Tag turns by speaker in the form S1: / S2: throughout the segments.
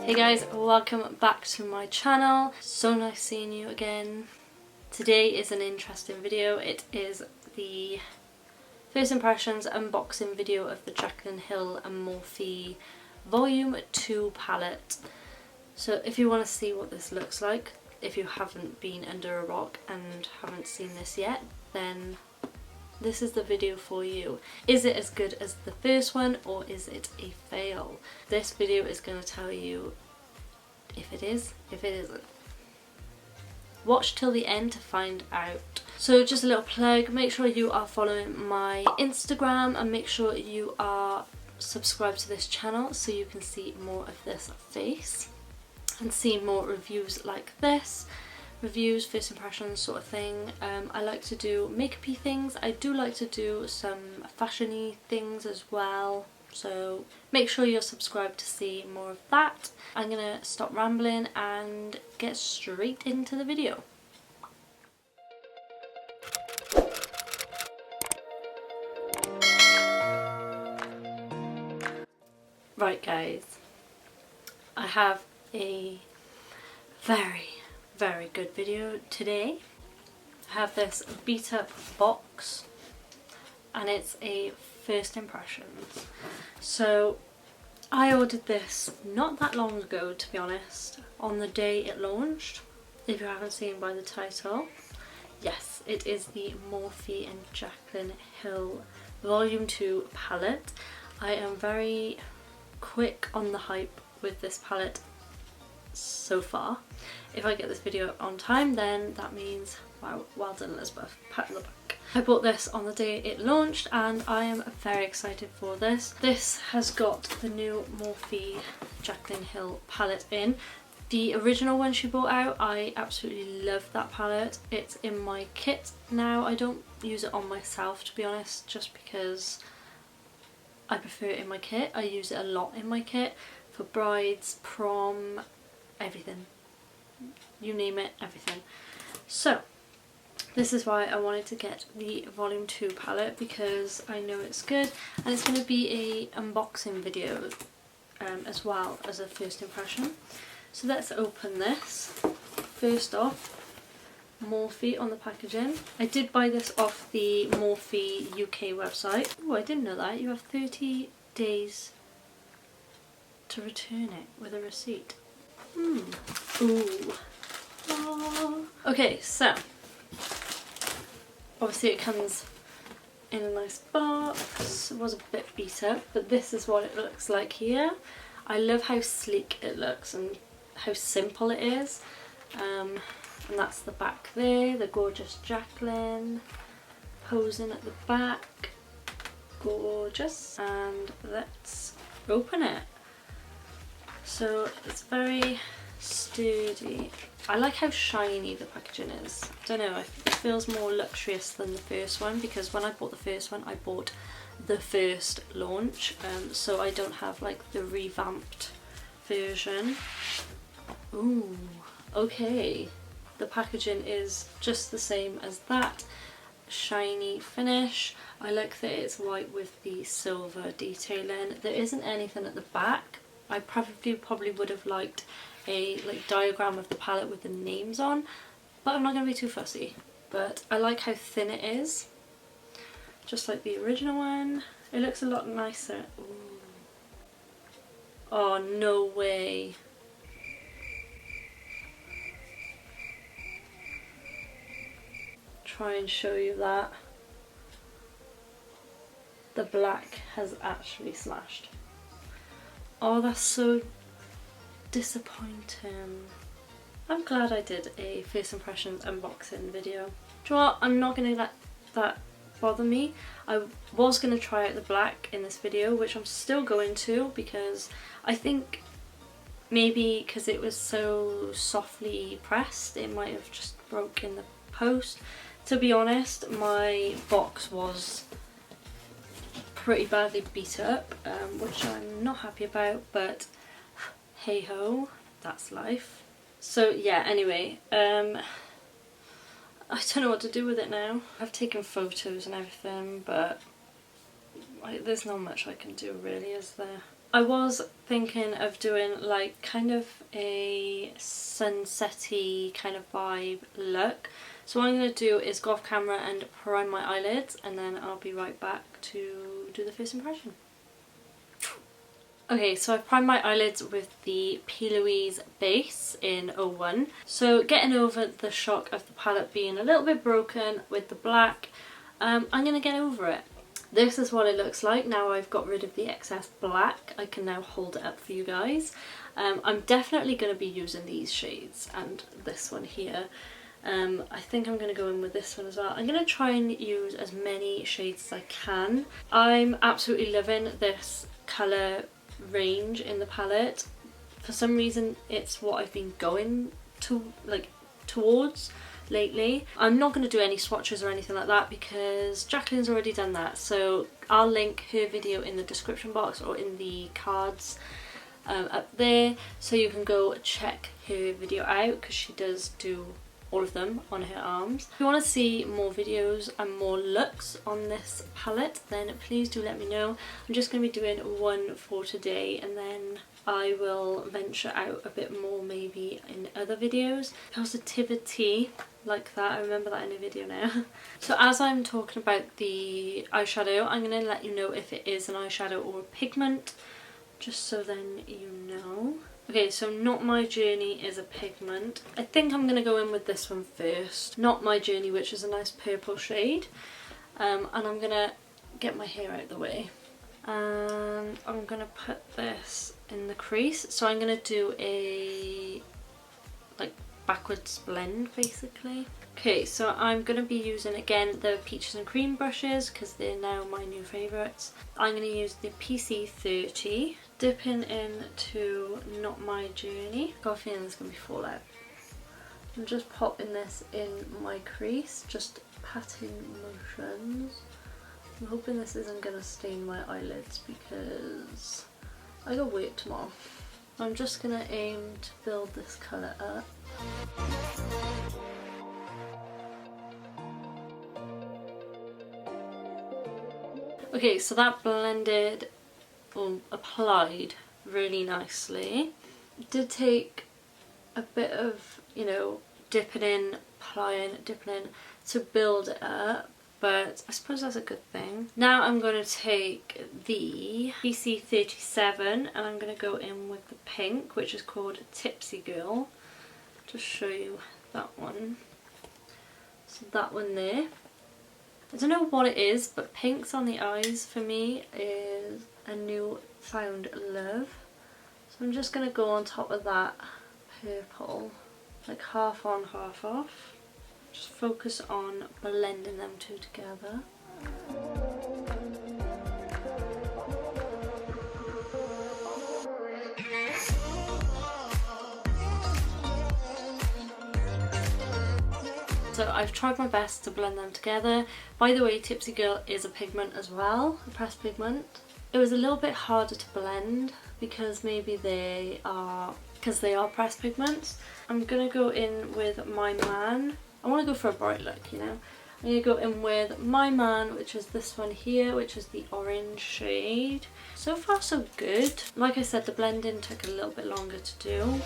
S1: Hey guys, welcome back to my channel. So nice seeing you again. Today is an interesting video. It is the first impressions unboxing video of the JACLYN Hill and Morphe Volume 2 palette. So if you want to see what this looks like, if you haven't been under a rock and haven't seen this yet, then this is the video for you. Is it as good as the first one or is it a fail? This video is going to tell you if it is, if it isn't. Watch till the end to find out. So just a little plug, make sure you are following my Instagram and make sure you are subscribed to this channel so you can see more of this face and see more reviews like this. Reviews, first impressions sort of thing. I like to do makeup-y things. I do like to do some fashion-y things as well. So make sure you're subscribed to see more of that. I'm gonna stop rambling and get straight into the video. Right guys, I have a very good video today. I have this beat up box and it's a first impressions. So I ordered this not that long ago, to be honest, on the day it launched. If you haven't seen by the title, yes, it is the Morphe and JACLYN Hill Volume 2 palette. I am very quick on the hype with this palette so far. If I get this video up on time, then that means wow, well done Elizabeth, pat on the back. I bought this on the day it launched and I am very excited for this. This has got the new Morphe JACLYN Hill palette in. The original one she brought out, I absolutely love that palette. It's in my kit now. I don't use it on myself, to be honest, just because I prefer it in my kit. I use it a lot in my kit for brides, prom, everything. You name it, everything. So this is why I wanted to get the Volume 2 palette, because I know it's good and it's going to be a unboxing video as well as a first impression. So let's open this. First off, Morphe on the packaging. I did buy this off the Morphe UK website. Oh, I didn't know that. You have 30 days to return it with a receipt. Ooh. Oh. Okay, so obviously it comes in a nice box. It was a bit beat up, but this is what it looks like here. I love how sleek it looks and how simple it is. And that's the back there, the gorgeous JACLYN posing at the back. Gorgeous. And let's open it. So it's very sturdy. I like how shiny the packaging is. I don't know, it feels more luxurious than the first one, because when I bought the first one I bought the first launch, so I don't have like the revamped version. Ooh, okay. The packaging is just the same as that. Shiny finish. I like that it's white with the silver detailing. There isn't anything at the back. I probably would have liked a diagram of the palette with the names on, but I'm not going to be too fussy. But I like how thin it is, just like the original one. It looks a lot nicer. Ooh. Oh, no way. Try and show you that. The black has actually slashed. Oh, that's so disappointing. I'm glad I did a first impressions unboxing video. Do you know what? I'm not going to let that bother me. I was going to try out the black in this video, which I'm still going to, because I think maybe because it was so softly pressed it might have just broke in the post. To be honest, my box was pretty badly beat up, which I'm not happy about, but hey ho, that's life. So yeah, anyway, I don't know what to do with it now. I've taken photos and everything, but there's not much I can do really, is there? I was thinking of doing like kind of a sunset-y kind of vibe look. So what I'm going to do is go off camera and prime my eyelids, and then I'll be right back to do the first impression. Okay, so I've primed my eyelids with the P. Louise base in 01. So getting over the shock of the palette being a little bit broken with the black, I'm going to get over it. This is what it looks like now I've got rid of the excess black. I can now hold it up for you guys. I'm definitely going to be using these shades and this one here. I think I'm going to go in with this one as well. I'm going to try and use as many shades as I can. I'm absolutely loving this colour range in the palette. For some reason it's what I've been going to towards lately. I'm not going to do any swatches or anything like that because JACLYN's already done that, so I'll link her video in the description box or in the cards up there, so you can go check her video out because she does do all of them on her arms. If you want to see more videos and more looks on this palette, then please do let me know. I'm just going to be doing one for today, and then I will venture out a bit more maybe in other videos. Positivity, like that, I remember that in a video now. So as I'm talking about the eyeshadow, I'm going to let you know if it is an eyeshadow or a pigment, just so then you know. Okay, so Not My Journey is a pigment. I think I'm going to go in with this one first. Not My Journey, which is a nice purple shade. And I'm going to get my hair out of the way. And I'm going to put this in the crease. So I'm going to do a like backwards blend basically. Okay, so I'm going to be using again the Peaches and Cream brushes because they're now my new favourites. I'm going to use the PC30. Dipping into Not My Journey. Got a feeling there's going to be fallout. I'm just popping this in my crease, just patting motions. I'm hoping this isn't going to stain my eyelids because I got work tomorrow. I'm just going to aim to build this colour up. Okay, so that blended or applied really nicely. It did take a bit of, you know, dipping in, applying, dipping in to build it up, but I suppose that's a good thing. Now I'm going to take the PC37 and I'm going to go in with the pink, which is called Tipsy Girl. Just show you that one. So that one there. I don't know what it is, but pinks on the eyes for me is a new found love. So I'm just going to go on top of that purple, like half on, half off. Just focus on blending them two together. So I've tried my best to blend them together. By the way, Tipsy Girl is a pigment as well, a pressed pigment. It was a little bit harder to blend because maybe they are pressed pigments. I'm gonna go in with My Man. I want to go for a bright look, you know. I'm gonna go in with My Man, which is this one here, which is the orange shade. So far so good. Like I said, the blending took a little bit longer to do.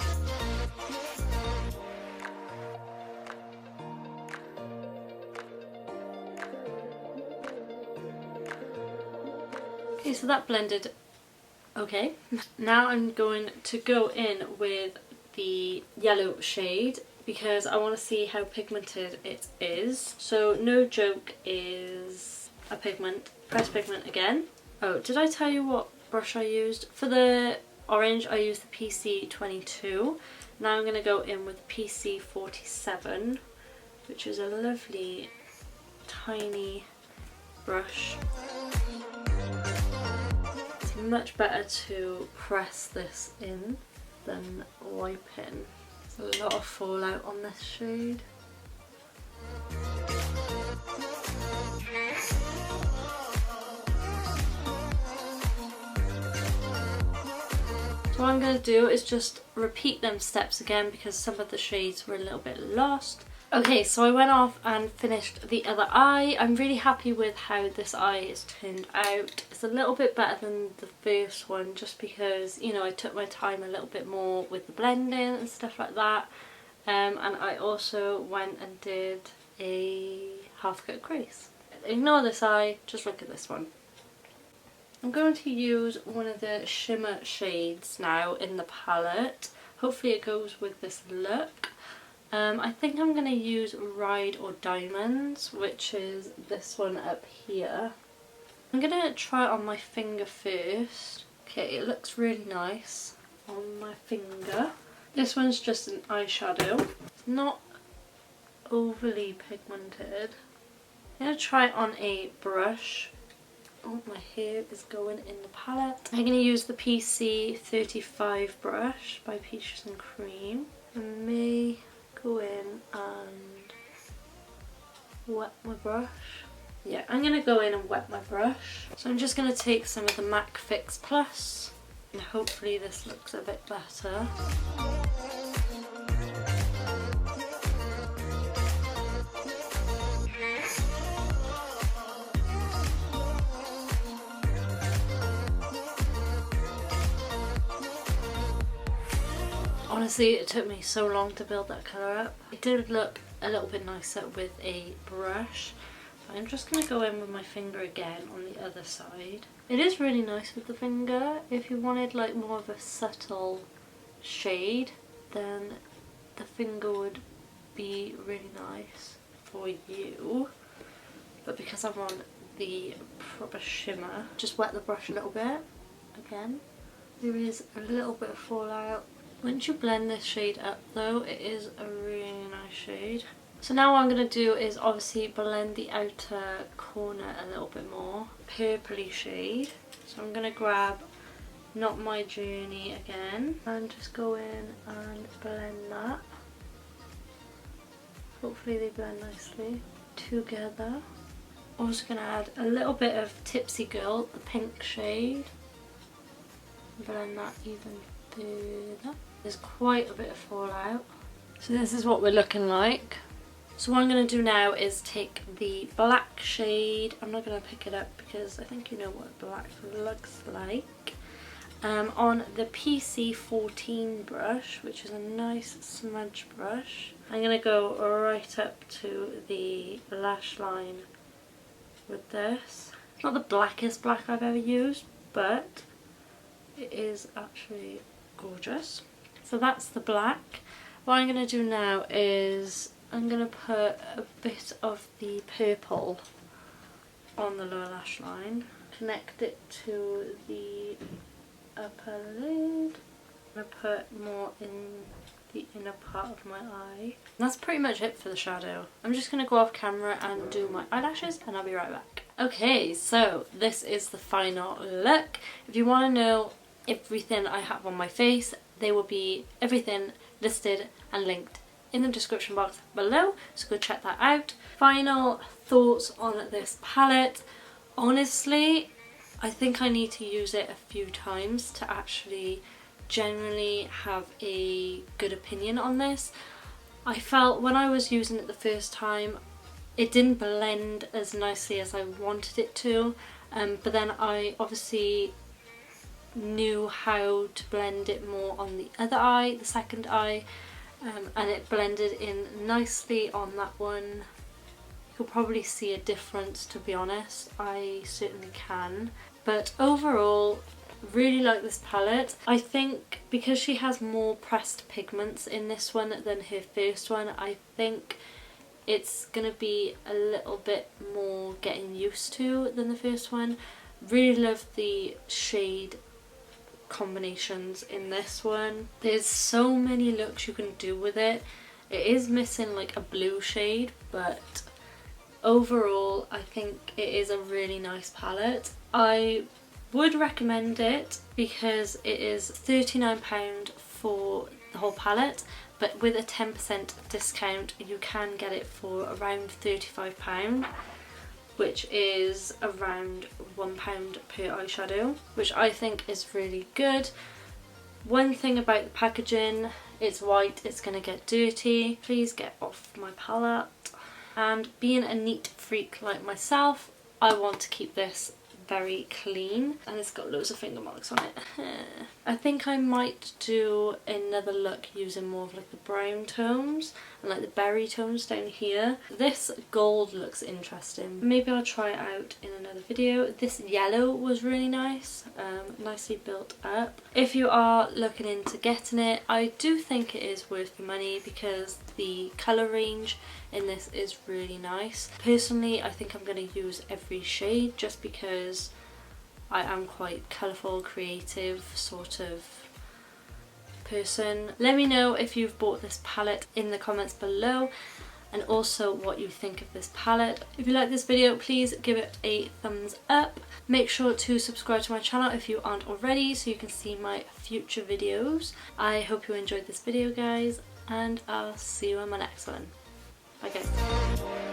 S1: Okay, so that blended okay. Now I'm going to go in with the yellow shade because I want to see how pigmented it is. So No Joke is a pigment, pressed pigment again. Oh, did I tell you what brush I used? For the orange I used the PC22. Now I'm going to go in with PC47, which is a lovely tiny brush. It's much better to press this in than wipe in. There's a lot of fallout on this shade. So what I'm going to do is just repeat them steps again because some of the shades were a little bit lost. Okay, so I went off and finished the other eye. I'm really happy with how this eye has turned out. It's a little bit better than the first one just because, you know, I took my time a little bit more with the blending and stuff like that. And I also went and did a half cut crease. Ignore this eye, just look at this one. I'm going to use one of the shimmer shades now in the palette. Hopefully it goes with this look. I think I'm going to use Ride or Diamonds, which is this one up here. I'm going to try it on my finger first. Okay, it looks really nice on my finger. This one's just an eyeshadow. It's not overly pigmented. I'm going to try it on a brush. Oh, my hair is going in the palette. I'm going to use the PC 35 brush by Peaches and Cream. I may go in and wet my brush. Yeah, I'm going to go in and wet my brush. So I'm just going to take some of the MAC Fix Plus and hopefully this looks a bit better. Honestly, it took me so long to build that colour up. It did look a little bit nicer with a brush. I'm just going to go in with my finger again on the other side. It is really nice with the finger. If you wanted like more of a subtle shade, then the finger would be really nice for you. But because I'm on the proper shimmer, just wet the brush a little bit again. There is a little bit of fallout. Once you blend this shade up though, it is a really nice shade. So now what I'm going to do is obviously blend the outer corner a little bit more. Purpley shade. So I'm going to grab Not My Journey again and just go in and blend that. Hopefully they blend nicely together. Also going to add a little bit of Tipsy Girl, the pink shade. Blend that even further. There's quite a bit of fallout. So this is what we're looking like. So what I'm going to do now is take the black shade. I'm not going to pick it up because I think you know what black looks like. On the PC 14 brush, which is a nice smudge brush. I'm going to go right up to the lash line with this. It's not the blackest black I've ever used, but it is actually gorgeous. So that's the black. What I'm going to do now is I'm going to put a bit of the purple on the lower lash line. Connect it to the upper lid. I'm going to put more in the inner part of my eye. And that's pretty much it for the shadow. I'm just going to go off camera and do my eyelashes and I'll be right back. Okay, so this is the final look. If you want to know everything I have on my face, there will be everything listed and linked in the description box below, so go check that out. Final thoughts on this palette. Honestly, I think I need to use it a few times to actually generally have a good opinion on this. I felt when I was using it the first time, it didn't blend as nicely as I wanted it to, but then I obviously knew how to blend it more on the other eye, the second eye, and it blended in nicely on that one. You'll probably see a difference, to be honest. I certainly can. But overall, really like this palette. I think because she has more pressed pigments in this one than her first one, I think it's going to be a little bit more getting used to than the first one. Really love the shade combinations in this one. There's so many looks you can do with it. It is missing like a blue shade, but overall I think it is a really nice palette. I would recommend it because it is £39 for the whole palette, but with a 10% discount you can get it for around £35, which is around £1 per eyeshadow, which I think is really good. One thing about the packaging, it's white, it's going to get dirty. Please get off my palette. And being a neat freak like myself, I want to keep this very clean, and it's got loads of finger marks on it. I think I might do another look using more of like the brown tones and like the berry tones down here. This gold looks interesting. Maybe I'll try it out in another video. This yellow was really nice, nicely built up. If you are looking into getting it, I do think it is worth the money because the colour range in this is really nice. Personally, I think I'm going to use every shade just because I am quite colourful, creative sort of person. Let me know if you've bought this palette in the comments below, and also what you think of this palette. If you like this video, please give it a thumbs up. Make sure to subscribe to my channel if you aren't already so you can see my future videos. I hope you enjoyed this video, guys, and I'll see you on my next one. Bye guys.